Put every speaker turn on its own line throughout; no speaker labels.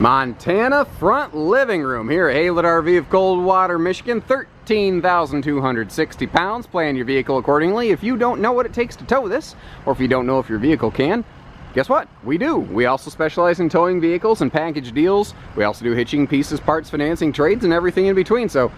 Montana front living room here at Haylett RV of Coldwater, Michigan. 13,260 pounds. Plan your vehicle accordingly. If you don't know what it takes to tow this, or if you don't know if your vehicle can, guess what? We do. We also specialize in towing vehicles and package deals. We also do hitching, pieces, parts, financing, trades, and everything in between. So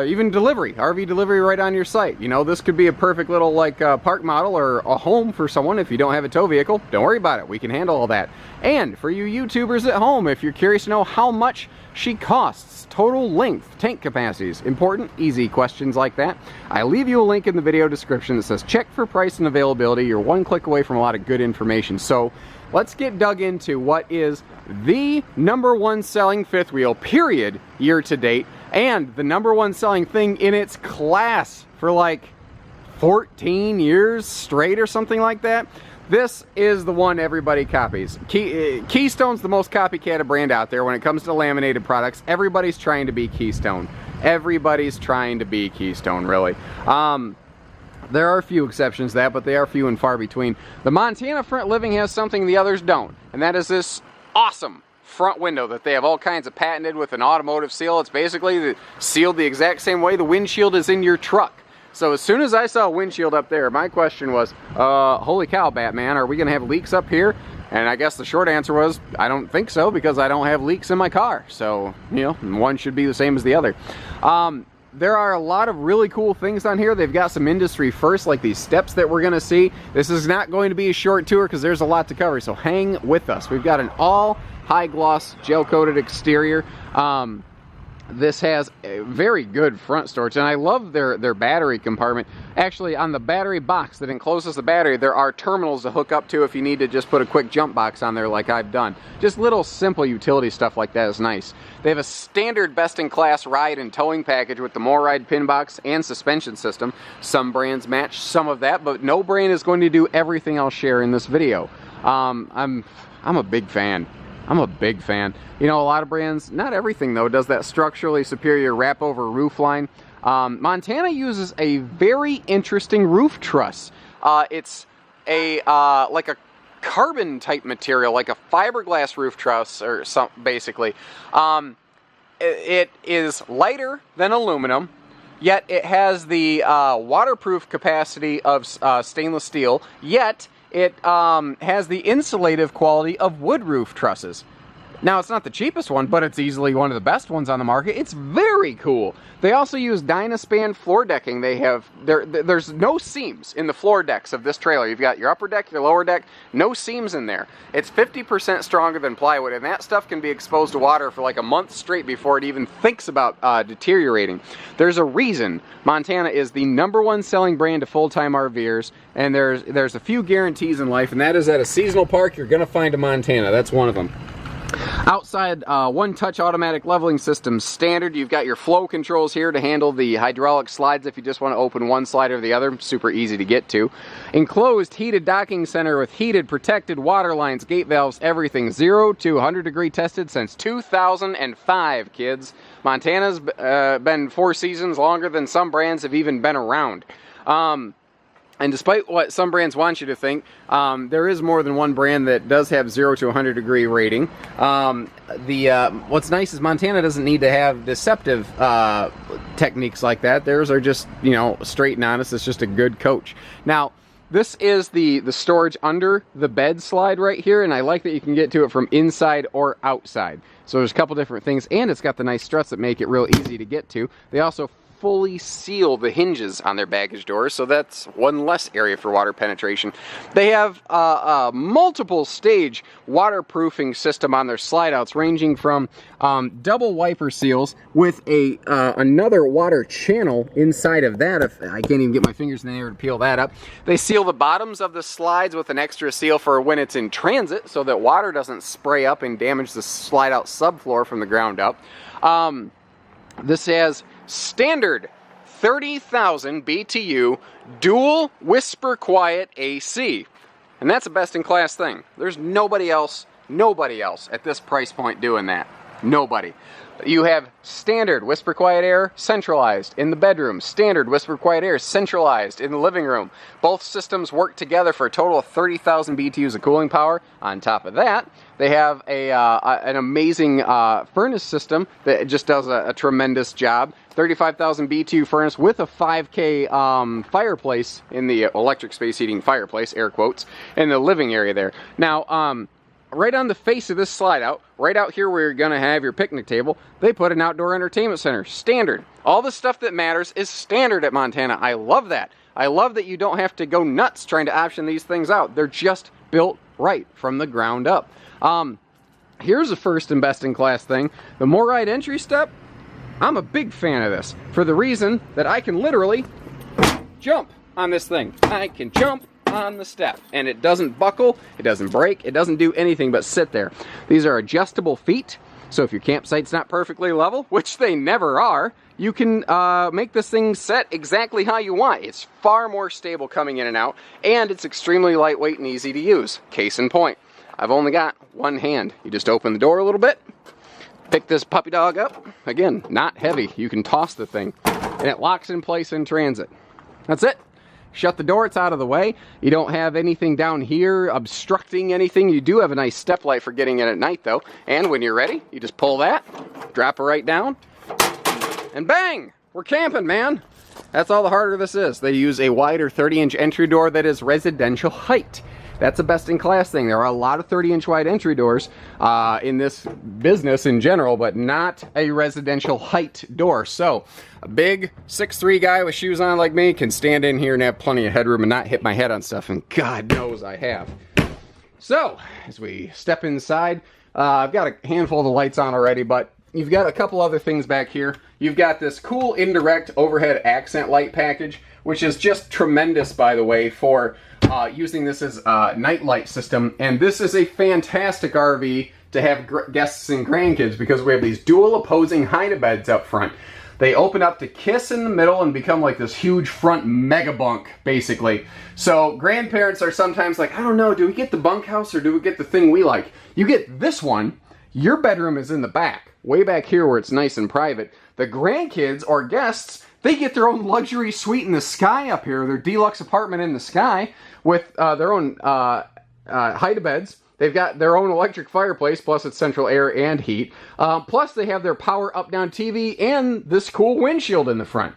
even delivery, RV delivery right on your site. You know, this could be a perfect little park model or a home for someone if you don't have a tow vehicle. Don't worry about it. We can handle all that. And for you YouTubers at home, if you're curious to know how much she costs, total length, tank capacities, important, easy questions like that, I leave you a link in the video description that says check for price and availability. You're one click away from a lot of good information. So let's get dug into what is the #1 selling fifth wheel, period, year to date, and the #1 selling thing in its class for like 14 years straight or something like that. This is the one everybody copies. Keystone's the most copycatted brand out there when it comes to laminated products. Everybody's trying to be Keystone. Everybody's trying to be Keystone, really. There are a few exceptions to that, but they are few and far between. The Montana Front Living has something the others don't, and that is this awesome front window that they have all kinds of patented with an automotive seal. It's basically sealed the exact same way the windshield is in your truck. So as soon as I saw a windshield up there, my question was, holy cow, Batman, are we going to have leaks up here? And I guess the short answer was, I don't think so, because I don't have leaks in my car. So, you know, one should be the same as the other. There are a lot of really cool things on here. They've got some industry firsts, like these steps that we're going to see. This is not going to be a short tour because there's a lot to cover, so hang with us. We've got an all high gloss gel coated exterior. This has a very good front storage, and I love their battery compartment. Actually, on the battery box that encloses the battery, there are terminals to hook up to if you need to just put a quick jump box on there like I've done. Just little simple utility stuff like that is nice. They have a standard best-in-class ride and towing package with the MoRide pin box and suspension system. Some brands match some of that, but no brand is going to do everything I'll share in this video. I'm a big fan. I'm a big fan. You know, a lot of brands, not everything though, does that structurally superior wrap over roof line. Montana uses a very interesting roof truss. It's a like a carbon type material, like a fiberglass roof truss or something, basically. It is lighter than aluminum, yet it has the waterproof capacity of stainless steel, yet it has the insulative quality of wood roof trusses. Now, it's not the cheapest one, but it's easily one of the best ones on the market. It's very cool. They also use Dynaspan floor decking. They have there's no seams in the floor decks of this trailer. You've got your upper deck, your lower deck, no seams in there. It's 50% stronger than plywood, and that stuff can be exposed to water for like a month straight before it even thinks about deteriorating. There's a reason Montana is the #1 selling brand of full-time RVers, and there's a few guarantees in life, and that is at a seasonal park you're going to find a Montana. That's one of them. Outside, one-touch automatic leveling system standard. You've got your flow controls here to handle the hydraulic slides if you just want to open one slide or the other. Super easy to get to. Enclosed heated docking center with heated protected water lines, gate valves, everything. 0 to 100 degree tested since 2005, kids. Montana's been 4 seasons longer than some brands have even been around. And despite what some brands want you to think, there is more than one brand that does have 0 to 100 degree rating. What's nice is Montana doesn't need to have deceptive techniques like that. Theirs are just, you know, straight and honest. It's just a good coach. Now, this is the storage under the bed slide right here, and I like that you can get to it from inside or outside. So there's a couple different things, and it's got the nice struts that make it real easy to get to. They also fully seal the hinges on their baggage doors, so that's one less area for water penetration. They have a multiple stage waterproofing system on their slide outs, ranging from double wiper seals with another water channel inside of that. If I can't even get my fingers in there to peel that up. They seal the bottoms of the slides with an extra seal for when it's in transit, so that water doesn't spray up and damage the slide out subfloor from the ground up. This has standard 30,000 BTU dual whisper quiet AC, and that's a best in class thing. There's nobody else at this price point doing that. Nobody. You have standard whisper quiet air centralized in the bedroom, standard whisper quiet air centralized in the living room. Both systems work together for a total of 30,000 BTUs of cooling power. On top of that, they have an amazing furnace system that just does a tremendous job. 35,000 BTU furnace with a 5K fireplace in the electric space heating fireplace, air quotes, in the living area there. Now, right on the face of this slide out, right out here where you're going to have your picnic table, they put an outdoor entertainment center. Standard. All the stuff that matters is standard at Montana. I love that. I love that you don't have to go nuts trying to option these things out. They're just built right from the ground up. Here's a first and best in class thing. The MORryde entry step, I'm a big fan of this for the reason that I can literally jump on this thing. I can jump on the step, and it doesn't buckle, it doesn't break, it doesn't do anything but sit there. These are adjustable feet, so if your campsite's not perfectly level, which they never are, you can make this thing set exactly how you want. It's far more stable coming in and out, and it's extremely lightweight and easy to use. Case in point, I've only got one hand. You just open the door a little bit, pick this puppy dog up. Again, not heavy. You can toss the thing, and it locks in place in transit. That's it. Shut the door, it's out of the way. You don't have anything down here obstructing anything. You do have a nice step light for getting in at night though. And when you're ready, you just pull that, drop it right down, and bang! We're camping, man. That's all the harder this is. They use a wider 30-inch entry door that is residential height. That's a best-in-class thing. There are a lot of 30-inch wide entry doors in this business in general, but not a residential height door. So a big 6'3" guy with shoes on like me can stand in here and have plenty of headroom and not hit my head on stuff, and God knows I have. So as we step inside, I've got a handful of the lights on already, but you've got a couple other things back here. You've got this cool indirect overhead accent light package, which is just tremendous, by the way, for using this as a night light system. And this is a fantastic RV to have guests and grandkids because we have these dual opposing hide-a-beds up front. They open up to kiss in the middle and become like this huge front mega bunk, basically. So grandparents are sometimes like, I don't know, do we get the bunkhouse or do we get the thing we like? You get this one. Your bedroom is in the back, way back here where it's nice and private. The grandkids or guests, they get their own luxury suite in the sky up here, their deluxe apartment in the sky with their own hide-a-beds. They've got their own electric fireplace, plus it's central air and heat. Plus they have their power up-down TV and this cool windshield in the front.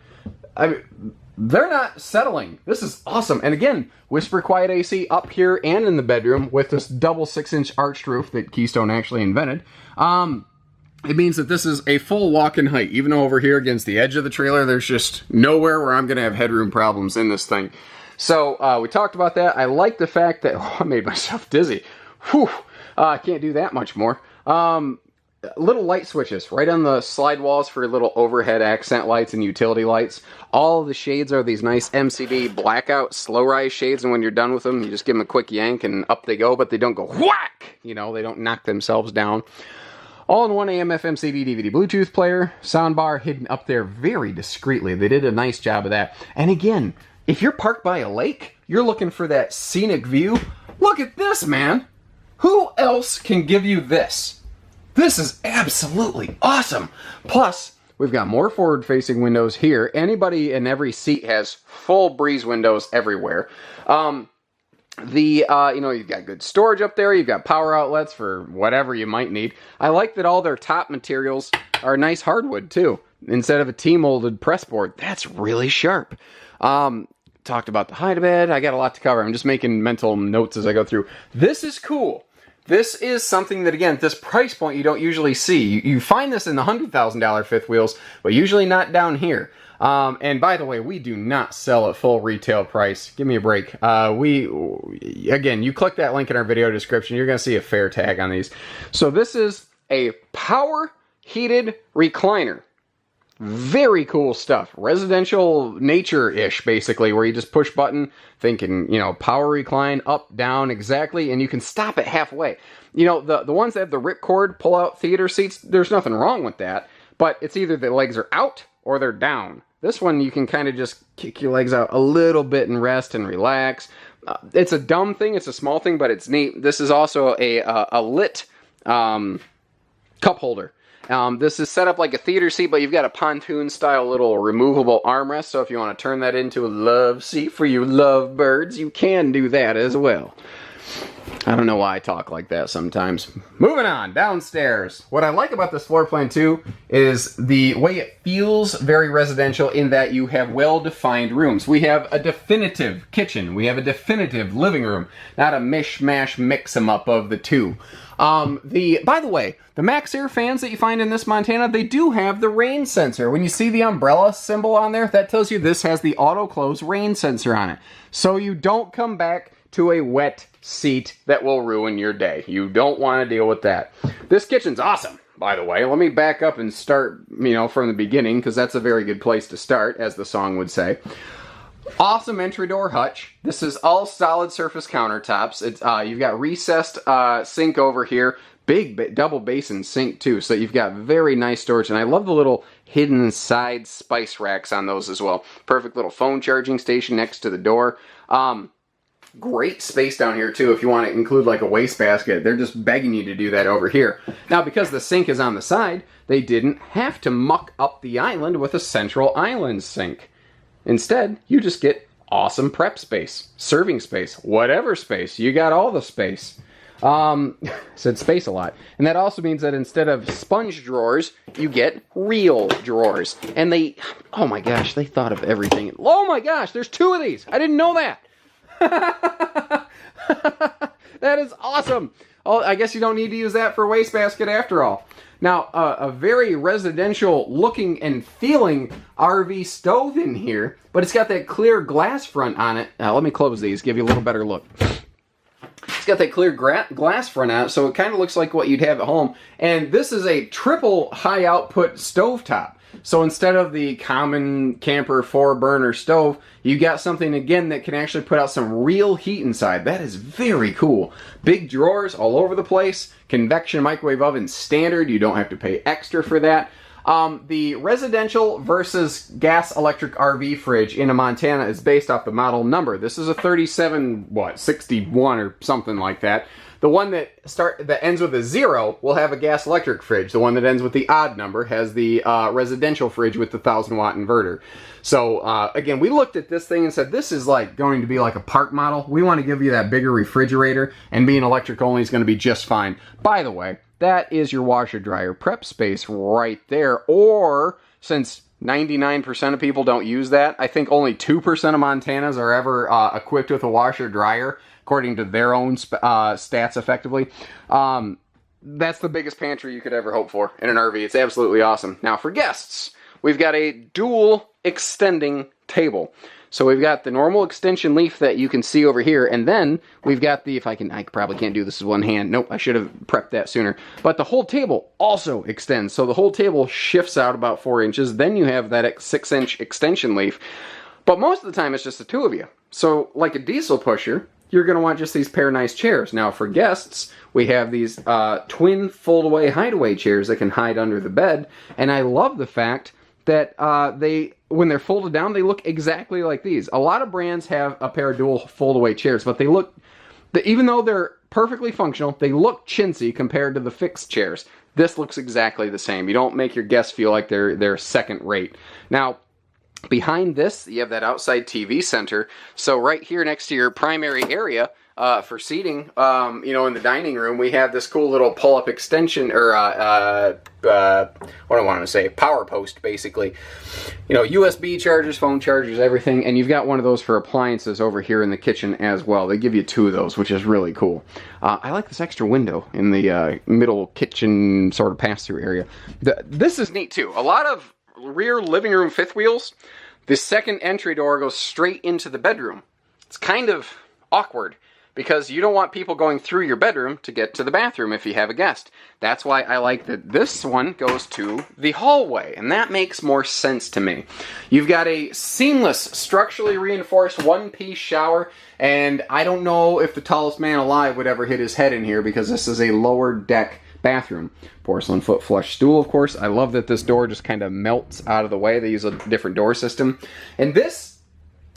I mean, they're not settling. This is awesome. And again, whisper quiet AC up here and in the bedroom with this double 6-inch arched roof that Keystone actually invented. It means that this is a full walk-in height. Even over here against the edge of the trailer, there's just nowhere where I'm going to have headroom problems in this thing. So we talked about that. I like the fact that I made myself dizzy. Whew, I can't do that much more. Little light switches right on the slide walls for little overhead accent lights and utility lights. All of the shades are these nice MCD blackout slow rise shades, and when you're done with them, you just give them a quick yank and up they go, but they don't go whack! You know, they don't knock themselves down. All-in-one AM/FM CD DVD Bluetooth player, soundbar hidden up there very discreetly. They did a nice job of that. And again, if you're parked by a lake, you're looking for that scenic view. Look at this, man! Who else can give you this? This is absolutely awesome. Plus, we've got more forward-facing windows here. Anybody in every seat has full breeze windows everywhere. You know, you've got good storage up there. You've got power outlets for whatever you might need. I like that all their top materials are nice hardwood too, instead of a T-molded press board. That's really sharp. Talked about the hide-a-bed. I got a lot to cover. I'm just making mental notes as I go through. This is cool. This is something that, again, at this price point you don't usually see. You find this in the $100,000 fifth wheels, but usually not down here. And by the way, we do not sell at full retail price. Give me a break. Again, you click that link in our video description, you're going to see a fair tag on these. So this is a power heated recliner. Very cool stuff. Residential nature-ish, basically, where you just push button, thinking, you know, power recline, up, down, exactly, and you can stop it halfway. You know, the ones that have the ripcord pull-out theater seats, there's nothing wrong with that, but it's either the legs are out or they're down. This one, you can kind of just kick your legs out a little bit and rest and relax. It's a dumb thing, it's a small thing, but it's neat. This is also a lit cup holder. This is set up like a theater seat, but you've got a pontoon-style little removable armrest, so if you want to turn that into a love seat for your lovebirds, you can do that as well. I don't know why I talk like that sometimes. Moving on, downstairs. What I like about this floor plan, too, is the way it feels very residential in that you have well-defined rooms. We have a definitive kitchen. We have a definitive living room, not a mishmash mix-em-up of the two. By the way, the Max Air fans that you find in this Montana, they do have the rain sensor. When you see the umbrella symbol on there, that tells you this has the auto-close rain sensor on it. So you don't come back to a wet seat that will ruin your day. You don't want to deal with that. This kitchen's awesome, by the way. Let me back up and start, from the beginning, because that's a very good place to start, as the song would say. Awesome entry door hutch. This is all solid surface countertops. It's you've got recessed sink over here. Big double basin sink too, so you've got very nice storage. And I love the little hidden side spice racks on those as well. Perfect little phone charging station next to the door. Great space down here too if you want to include like a wastebasket. They're just begging you to do that over here. Now, because the sink is on the side, they didn't have to muck up the island with a central island sink. Instead, you just get awesome prep space, serving space, whatever space. You got all the space. Said space a lot. And that also means that instead of sponge drawers, you get real drawers. And oh my gosh, they thought of everything. Oh my gosh, there's 2 of these. I didn't know that. That is awesome. Oh, I guess you don't need to use that for a wastebasket after all. Now, a very residential looking and feeling RV stove in here, but it's got that clear glass front on it. Now, let me close these, give you a little better look. It's got that clear glass front on it, so it kind of looks like what you'd have at home. And this is a triple high output stovetop. So instead of the common camper 4-burner stove, you got something again that can actually put out some real heat inside. That is very cool. Big drawers all over the place. Convection microwave oven standard. You don't have to pay extra for that. The residential versus gas electric RV fridge in Montana is based off the model number. This is a 61 or something like that. The one that ends with a 0 will have a gas electric fridge. The one that ends with the odd number has the residential fridge with the 1,000-watt inverter. So again, we looked at this thing and said, this is like going to be like a park model. We want to give you that bigger refrigerator, and being electric only is going to be just fine. By the way, that is your washer dryer prep space right there. Or since 99% of people don't use that, I think only 2% of Montanans are ever equipped with a washer dryer, according to their own stats effectively. That's the biggest pantry you could ever hope for in an RV. It's absolutely awesome. Now for guests, we've got a dual extending table. So we've got the normal extension leaf that you can see over here, and then we've got the, I probably can't do this with one hand. Nope, I should have prepped that sooner. But the whole table also extends. So the whole table shifts out about 4 inches. Then you have that 6-inch extension leaf. But most of the time it's just the 2 of you. So like a diesel pusher, you're going to want just these pair of nice chairs. Now for guests, we have these twin fold-away Hideaway chairs that can hide under the bed. And I love the fact that when they're folded down, they look exactly like these. A lot of brands have a pair of dual fold-away chairs, but even though they're perfectly functional, they look chintzy compared to the fixed chairs. This looks exactly the same. You don't make your guests feel like they're second rate. Now, behind this, you have that outside TV center. So right here next to your primary area for seating, in the dining room, we have this cool little pull-up extension, or what do I want to say, power post, basically. USB chargers, phone chargers, everything. And you've got one of those for appliances over here in the kitchen as well. They give you 2 of those, which is really cool. I like this extra window in the middle kitchen sort of pass-through area. This is neat, too. A lot of rear living room fifth wheels, the second entry door goes straight into the bedroom. It's kind of awkward because you don't want people going through your bedroom to get to the bathroom if you have a guest. That's why I like that this one goes to the hallway, and that makes more sense to me. You've got a seamless, structurally reinforced one-piece shower, and I don't know if the tallest man alive would ever hit his head in here because this is a lower deck bathroom. Porcelain foot flush stool, of course. I love that this door just kind of melts out of the way. They use a different door system. And this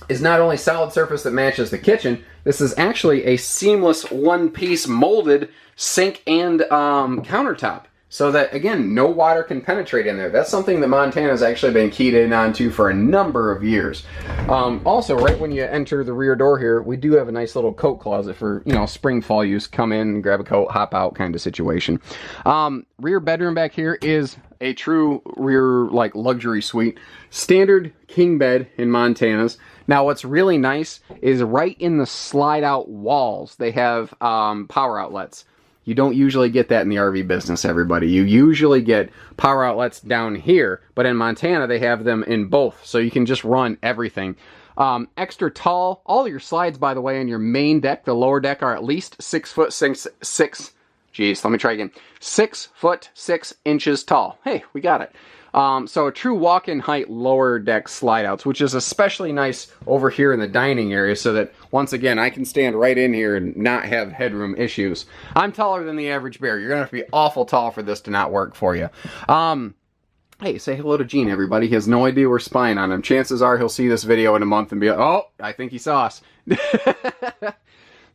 is not only solid surface that matches the kitchen, this is actually a seamless one-piece molded sink and countertop. so that, again, no water can penetrate in there. That's something that Montana's actually been keyed in onto for a number of years. Also, right when you enter the rear door here, we do have a nice little coat closet for, you know, spring, fall use. Come in, grab a coat, hop out kind of situation. Rear bedroom back here is a true rear, like, luxury suite. Standard king bed in Montana's. Now, what's really nice is right in the slide-out walls, they have power outlets. You don't usually get that in the RV business, everybody. You usually get power outlets down here, but in Montana, they have them in both, so you can just run everything. Extra tall. All your slides, by the way, on your main deck, the lower deck, are at least 6 foot 6. Geez, let me try again. 6 foot 6 inches tall. Hey, we got it. So a true walk-in height lower deck slide outs, which is especially nice over here in the dining area, so that, once again, I can stand right in here and not have headroom issues. I'm taller than the average bear. You're going to have to be awful tall for this to not work for you. Hey, say hello to Gene, everybody. He has no idea we're spying on him. Chances are he'll see this video in a month and be like, oh, I think he saw us.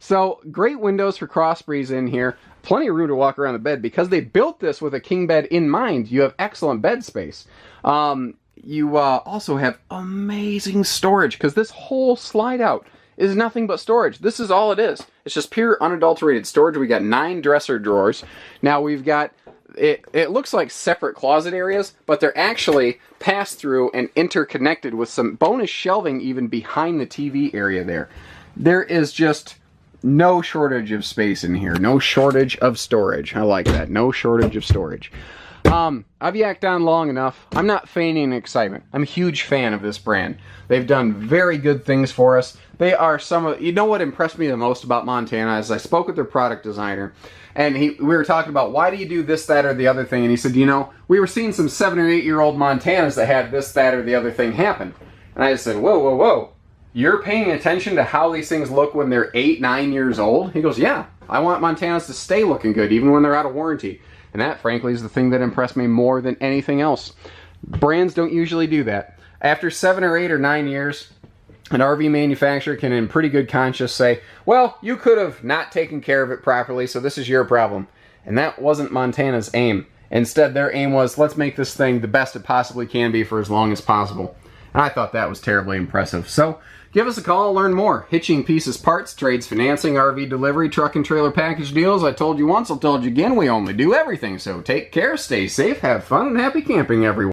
So, great windows for cross breeze in here. Plenty of room to walk around the bed. Because they built this with a king bed in mind, you have excellent bed space. You also have amazing storage, because this whole slide out is nothing but storage. This is all it is. It's just pure unadulterated storage. We got 9 dresser drawers. Now we've got, it looks like separate closet areas, but they're actually passed through and interconnected with some bonus shelving even behind the TV area there. There is just no shortage of space in here. No shortage of storage. I like that. No shortage of storage. I've yacked on long enough. I'm not feigning excitement. I'm a huge fan of this brand. They've done very good things for us. They are some of... You know what impressed me the most about Montana is I spoke with their product designer, and we were talking about, why do you do this, that, or the other thing? And he said, you know, we were seeing some 7 or 8 year old Montanas that had this, that, or the other thing happen. And I just said, whoa, whoa, whoa. You're paying attention to how these things look when they're 8, 9 years old? He goes, yeah, I want Montanas to stay looking good, even when they're out of warranty. And that, frankly, is the thing that impressed me more than anything else. Brands don't usually do that. After 7 or 8 or 9 years, an RV manufacturer can, in pretty good conscience, say, well, you could have not taken care of it properly, so this is your problem. And that wasn't Montana's aim. Instead, their aim was, let's make this thing the best it possibly can be for as long as possible. And I thought that was terribly impressive. So, give us a call, learn more. Hitching, pieces, parts, trades, financing, RV delivery, truck and trailer package deals. I told you once, I'll tell you again, we only do everything. So take care, stay safe, have fun, and happy camping, everyone.